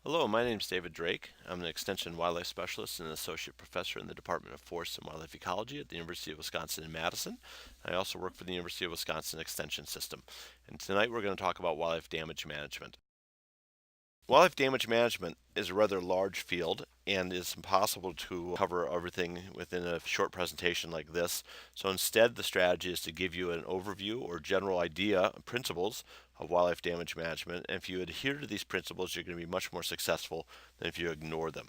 Hello, my name is David Drake. I'm an Extension Wildlife Specialist and an Associate Professor in the Department of Forest and Wildlife Ecology at the University of Wisconsin-Madison. I also work for the University of Wisconsin Extension System. And tonight we're going to talk about wildlife damage management. Wildlife damage management is a rather large field and it's impossible to cover everything within a short presentation like this. So instead, the strategy is to give you an overview or general idea, principles of wildlife damage management. And if you adhere to these principles, you're going to be much more successful than if you ignore them.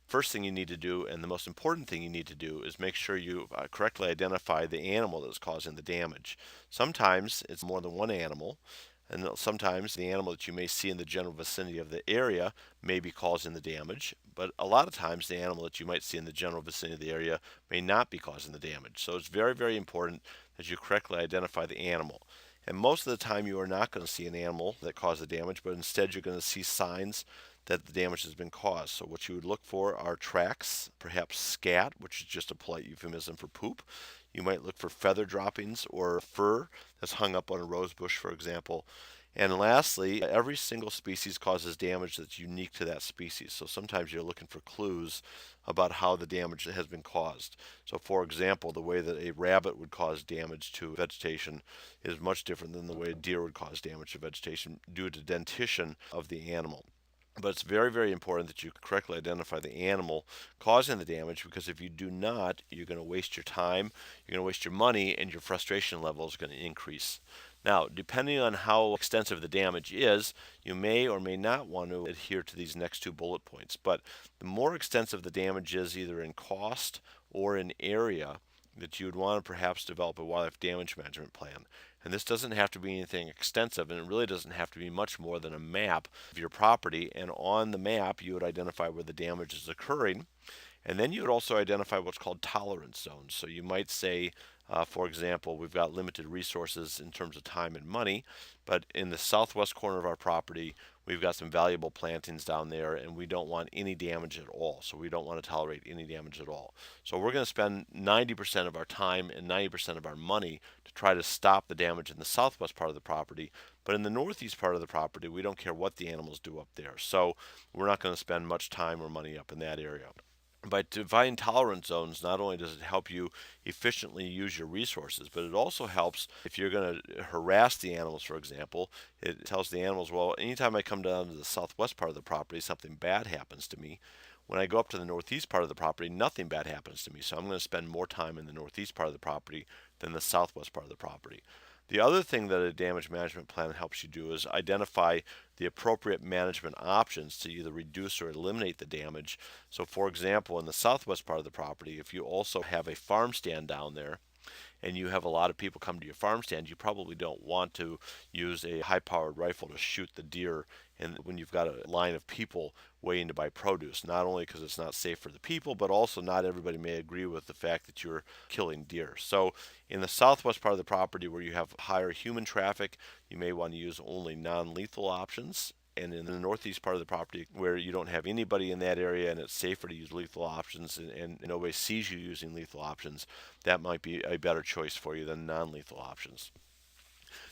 First thing you need to do, and the most important thing you need to do, is make sure you correctly identify the animal that's causing the damage. Sometimes it's more than one animal, and sometimes the animal that you may see in the general vicinity of the area may be causing the damage, but a lot of times the animal that you might see in the general vicinity of the area may not be causing the damage. So it's very, very important that you correctly identify the animal. And most of the time you are not going to see an animal that caused the damage, but instead you're going to see signs that the damage has been caused. So what you would look for are tracks, perhaps scat, which is just a polite euphemism for poop. You might look for feather droppings or fur that's hung up on a rose bush, for example. And lastly, every single species causes damage that's unique to that species. So sometimes you're looking for clues about how the damage has been caused. So for example, the way that a rabbit would cause damage to vegetation is much different than the way a deer would cause damage to vegetation due to dentition of the animal. But it's very, very important that you correctly identify the animal causing the damage, because if you do not, you're going to waste your time, you're going to waste your money, and your frustration level is going to increase. Now, depending on how extensive the damage is, you may or may not want to adhere to these next two bullet points. But the more extensive the damage is, either in cost or in area, that you would want to perhaps develop a wildlife damage management plan. And this doesn't have to be anything extensive, and it really doesn't have to be much more than a map of your property. And on the map, you would identify where the damage is occurring. And then you would also identify what's called tolerance zones. So you might say, for example, we've got limited resources in terms of time and money, but in the southwest corner of our property, we've got some valuable plantings down there, and we don't want any damage at all. So we don't want to tolerate any damage at all. So we're going to spend 90% of our time and 90% of our money to try to stop the damage in the southwest part of the property. But in the northeast part of the property, we don't care what the animals do up there. So we're not going to spend much time or money up in that area. By defining tolerance zones, not only does it help you efficiently use your resources, but it also helps if you're going to harass the animals, for example. It tells the animals, well, anytime I come down to the southwest part of the property, something bad happens to me. When I go up to the northeast part of the property, nothing bad happens to me. So I'm going to spend more time in the northeast part of the property than the southwest part of the property. The other thing that a damage management plan helps you do is identify the appropriate management options to either reduce or eliminate the damage. So for example, in the southwest part of the property, if you also have a farm stand down there, and you have a lot of people come to your farm stand, you probably don't want to use a high-powered rifle to shoot the deer and when you've got a line of people waiting to buy produce. Not only because it's not safe for the people, but also not everybody may agree with the fact that you're killing deer. So in the southwest part of the property where you have higher human traffic, you may want to use only non-lethal options. And in the northeast part of the property where you don't have anybody in that area and it's safer to use lethal options and nobody sees you using lethal options, that might be a better choice for you than non-lethal options.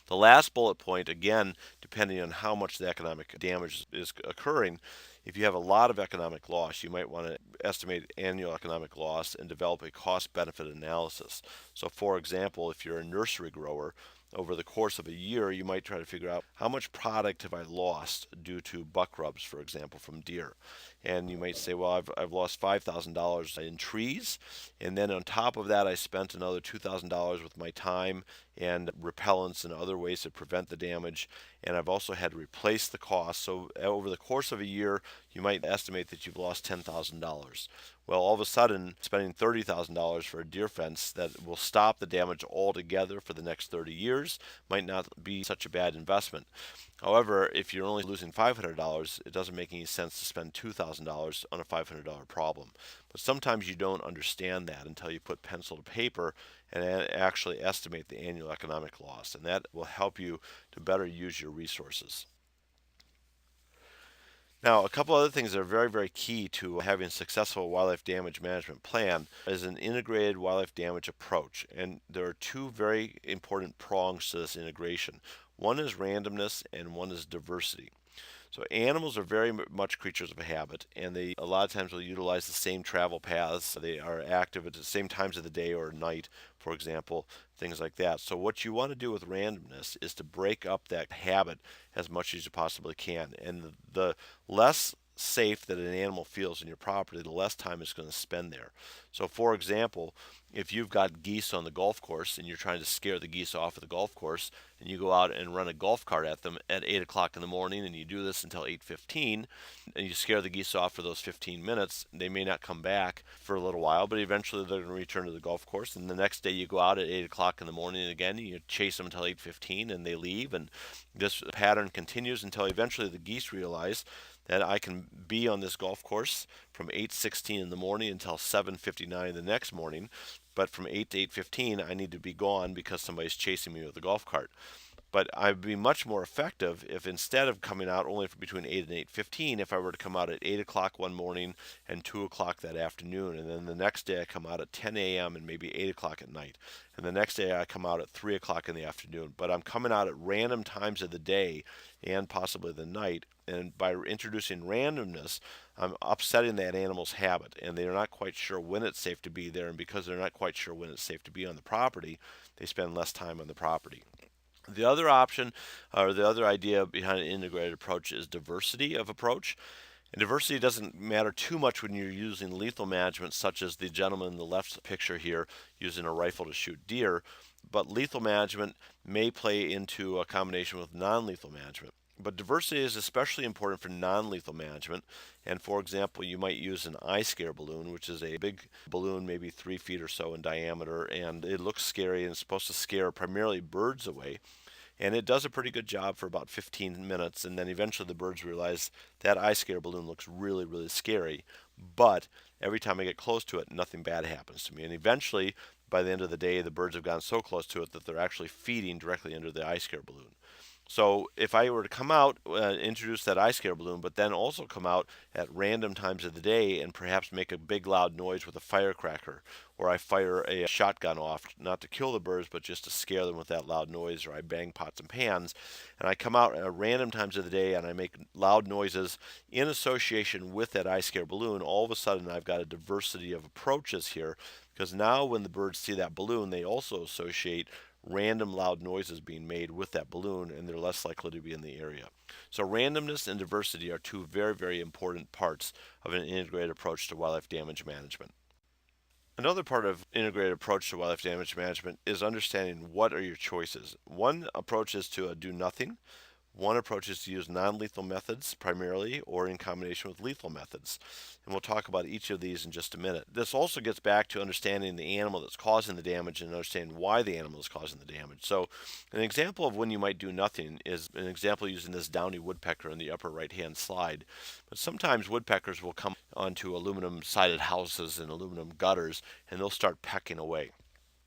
The last bullet point, again, depending on how much the economic damage is occurring, if you have a lot of economic loss, you might want to estimate annual economic loss and develop a cost benefit analysis. So, for example, if you're a nursery grower, over the course of a year, you might try to figure out how much product have I lost due to buck rubs, for example, from deer. And you might say, well, I've lost $5,000 in trees, and then on top of that, I spent another $2,000 with my time and repellents and other ways to prevent the damage. And I've also had to replace the cost. So over the course of a year, you might estimate that you've lost $10,000. Well, all of a sudden, spending $30,000 for a deer fence that will stop the damage altogether for the next 30 years might not be such a bad investment. However, if you're only losing $500, it doesn't make any sense to spend $2,000 on a $500 problem. But sometimes you don't understand that until you put pencil to paper and actually estimate the annual economic loss, and that will help you to better use your resources. Now, a couple other things that are very, very key to having a successful wildlife damage management plan is an integrated wildlife damage approach. And there are two very important prongs to this integration. One is randomness and one is diversity. So animals are very much creatures of habit, and they a lot of times will utilize the same travel paths. They are active at the same times of the day or night, for example, things like that. So what you want to do with randomness is to break up that habit as much as you possibly can. And the less safe that an animal feels in your property, the less time it's going to spend there. So, for example, if you've got geese on the golf course and you're trying to scare the geese off of the golf course, and you go out and run a golf cart at them at 8 o'clock in the morning, and you do this until 8:15, and you scare the geese off for those 15 minutes, they may not come back for a little while, but eventually they're going to return to the golf course. And the next day you go out at 8 o'clock in the morning again, and you chase them until 8:15, and they leave, and this pattern continues until eventually the geese realize that I can be on this golf course from 8:16 in the morning until 7:59 the next morning, but from 8 to 8:15 I need to be gone because somebody's chasing me with a golf cart. But I'd be much more effective if instead of coming out only for between 8 and 8:15, if I were to come out at 8 o'clock one morning and 2 o'clock that afternoon, and then the next day I come out at 10 a.m. and maybe 8 o'clock at night, and the next day I come out at 3 o'clock in the afternoon. But I'm coming out at random times of the day and possibly the night, and by introducing randomness, I'm upsetting that animal's habit, and they're not quite sure when it's safe to be there, and because they're not quite sure when it's safe to be on the property, they spend less time on the property. The other option, or the other idea behind an integrated approach, is diversity of approach. And diversity doesn't matter too much when you're using lethal management, such as the gentleman in the left picture here using a rifle to shoot deer, but lethal management may play into a combination with non-lethal management. But diversity is especially important for non-lethal management. And for example, you might use an eye scare balloon, which is a big balloon, maybe 3 feet or so in diameter, and it looks scary and it's supposed to scare primarily birds away. And it does a pretty good job for about 15 minutes, and then eventually the birds realize that eye scare balloon looks really, really scary. But every time I get close to it, nothing bad happens to me. And eventually, by the end of the day, the birds have gotten so close to it that they're actually feeding directly under the eye scare balloon. So if I were to come out, introduce that eye scare balloon, but then also come out at random times of the day and perhaps make a big loud noise with a firecracker, or I fire a shotgun off, not to kill the birds, but just to scare them with that loud noise, or I bang pots and pans, and I come out at random times of the day and I make loud noises in association with that eye scare balloon, all of a sudden I've got a diversity of approaches here, because now when the birds see that balloon, they also associate random loud noises being made with that balloon, and they're less likely to be in the area. So randomness and diversity are two very, very important parts of an integrated approach to wildlife damage management. Another part of integrated approach to wildlife damage management is understanding what are your choices. One approach is to do nothing. One approach is to use non-lethal methods primarily, or in combination with lethal methods. And we'll talk about each of these in just a minute. This also gets back to understanding the animal that's causing the damage and understanding why the animal is causing the damage. So an example of when you might do nothing is an example using this downy woodpecker in the upper right-hand slide. But sometimes woodpeckers will come onto aluminum-sided houses and aluminum gutters, and they'll start pecking away.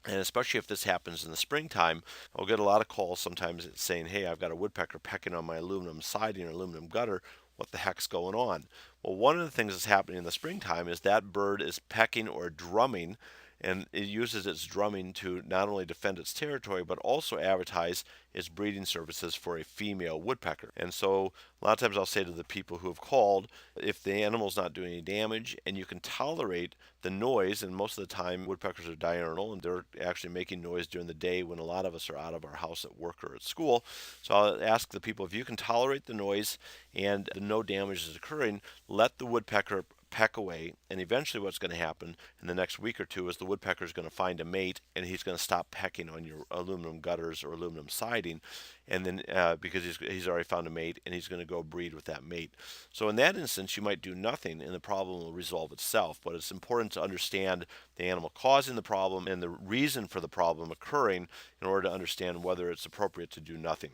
And especially if this happens in the springtime, I'll get a lot of calls sometimes saying, hey, I've got a woodpecker pecking on my aluminum siding or aluminum gutter. What the heck's going on? Well, one of the things that's happening in the springtime is that bird is pecking or drumming, and it uses its drumming to not only defend its territory, but also advertise its breeding services for a female woodpecker. And so a lot of times I'll say to the people who have called, if the animal's not doing any damage and you can tolerate the noise, and most of the time woodpeckers are diurnal and they're actually making noise during the day when a lot of us are out of our house at work or at school. So I'll ask the people, if you can tolerate the noise and no damage is occurring, let the woodpecker peck away, and eventually what's going to happen in the next week or two is the woodpecker is going to find a mate, and he's going to stop pecking on your aluminum gutters or aluminum siding, and then because he's already found a mate, and he's going to go breed with that mate. So in that instance, you might do nothing, and the problem will resolve itself. But it's important to understand the animal causing the problem and the reason for the problem occurring in order to understand whether it's appropriate to do nothing.